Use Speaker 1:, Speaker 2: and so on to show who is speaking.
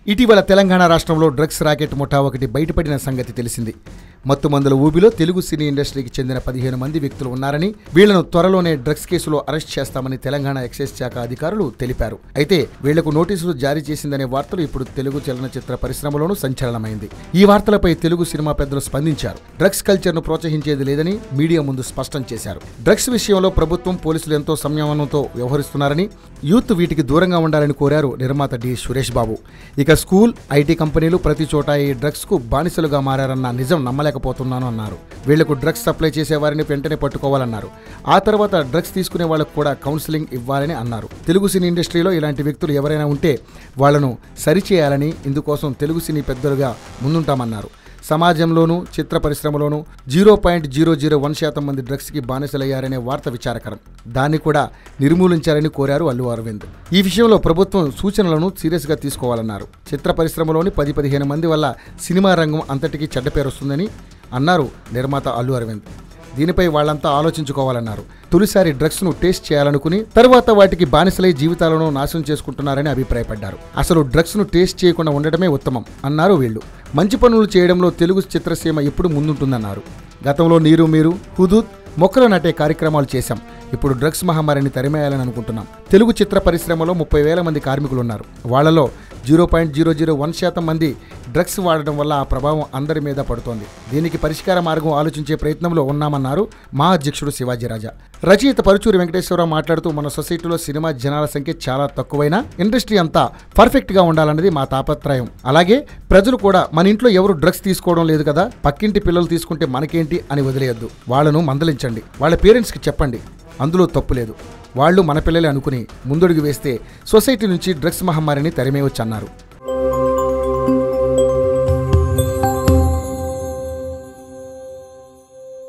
Speaker 1: ఇటీవల తెలంగాణ రాష్ట్రంలో drugs rocket ముఠా ఒకటి బయటపడిన సంగతి తెలిసింది. మత్తుమందుల ఊబిలో తెలుగు సినీ ఇండస్ట్రీకి చెందిన 15 మంది వ్యక్తులు ఉన్నారని, వీళ్లను త్వరలోనే డ్రగ్స్ కేసులో అరెస్ట్ చేస్తామని తెలంగాణ ఎక్సైజ్ శాఖ అధికారులు తెలిపారు. అయితే వీళ్లకు నోటీసులు జారీ చేసిందనే వార్తలు ఇప్పుడు తెలుగు చలనచిత్ర పరిశ్రమలోనూ సంచలనమైంది. ఈ వార్తలపై తెలుగు సినిమా పెద్దలు స్పందించారు. డ్రగ్స్ కల్చర్ను ప్రోత్సహించేది లేదని మీడియా ముందు స్పష్టం చేశారు. డ్రగ్స్ విషయంలో ప్రభుత్వం, పోలీసులు ఎంతో సంయమనంతో వ్యవహరిస్తున్నారని, యూత్ వీటికి దూరంగా ఉండాలని కోరారు నిర్మాత డి సురేష్ బాబు. ఇక స్కూల్, ఐటీ కంపెనీలు ప్రతి చోట ఈ డ్రగ్స్ కు బానిసలుగా మారారన్న నిజం నమ్మలేకపోతున్నాను అన్నారు. వీళ్లకు డ్రగ్స్ సప్లై చేసేవారిని వెంటనే పట్టుకోవాలన్నారు. ఆ తర్వాత డ్రగ్స్ తీసుకునే వాళ్లకు కూడా కౌన్సిలింగ్ ఇవ్వాలని అన్నారు. తెలుగు సినీ ఇండస్ట్రీలో ఇలాంటి వ్యక్తులు ఎవరైనా ఉంటే వాళ్లను సరిచేయాలని, ఇందుకోసం తెలుగు సినీ పెద్దలుగా ముందుంటామన్నారు. సమాజంలోనూ చిత్ర పరిశ్రమలోనూ 0.001% మంది డ్రగ్స్కి బానిసలయ్యారనే వార్త విచారకరం. దాన్ని కూడా నిర్మూలించాలని కోరారు అల్లు అరవింద్. ఈ విషయంలో ప్రభుత్వం సూచనలను సీరియస్గా తీసుకోవాలన్నారు. చిత్ర పరిశ్రమలోని 10-15 మంది వల్ల సినిమా రంగం అంతటికీ చెడ్డ పేరొస్తుందని అన్నారు నిర్మాత అల్లు అరవింద్. దీనిపై వాళ్లంతా ఆలోచించుకోవాలన్నారు. తొలిసారి డ్రగ్స్ ను టేస్ట్ చేయాలనుకుని తర్వాత వాటికి బానిసలై జీవితాలను నాశనం చేసుకుంటున్నారని అభిప్రాయపడ్డారు. అసలు డ్రగ్స్ ను టేస్ట్ చేయకుండా ఉండటమే ఉత్తమం అన్నారు వీళ్లు. మంచి పనులు చేయడంలో తెలుగు చిత్రసీమ ఎప్పుడు ముందుంటుందన్నారు. గతంలో నీరు మీరు, హుదూద్, మొక్కలు నాటే కార్యక్రమాలు చేశాం. ఇప్పుడు డ్రగ్స్ మహమ్మారిని తరిమేయాలని అనుకుంటున్నాం. తెలుగు చిత్ర పరిశ్రమలో 30,000 మంది కార్మికులున్నారు. వాళ్లలో 0.001% మంది డ్రగ్స్ వాడడం వల్ల ఆ ప్రభావం అందరి మీద పడుతోంది. దీనికి పరిష్కార మార్గం ఆలోచించే ప్రయత్నంలో ఉన్నామన్నారు మా అధ్యక్షుడు శివాజీరాజా. రచయిత పరుచూరి వెంకటేశ్వరరావు మాట్లాడుతూ, మన సొసైటీలో సినిమా జనాల సంఖ్య చాలా తక్కువైనా ఇండస్ట్రీ అంతా పర్ఫెక్ట్ గా ఉండాలన్నది మా తాపత్రయం. అలాగే ప్రజలు కూడా మన ఇంట్లో ఎవరు డ్రగ్స్ తీసుకోవడం లేదు కదా, పక్కింటి పిల్లలు తీసుకుంటే మనకేంటి అని వదిలేయద్దు. వాళ్లను మందలించండి, వాళ్ళ పేరెంట్స్కి చెప్పండి, అందులో తప్పు లేదు. వాళ్ళు మన పిల్లలే అనుకుని ముందడుగు వేస్తే సొసైటీ నుంచి డ్రగ్స్ మహమ్మారిని తరిమేయవచ్చన్నారు.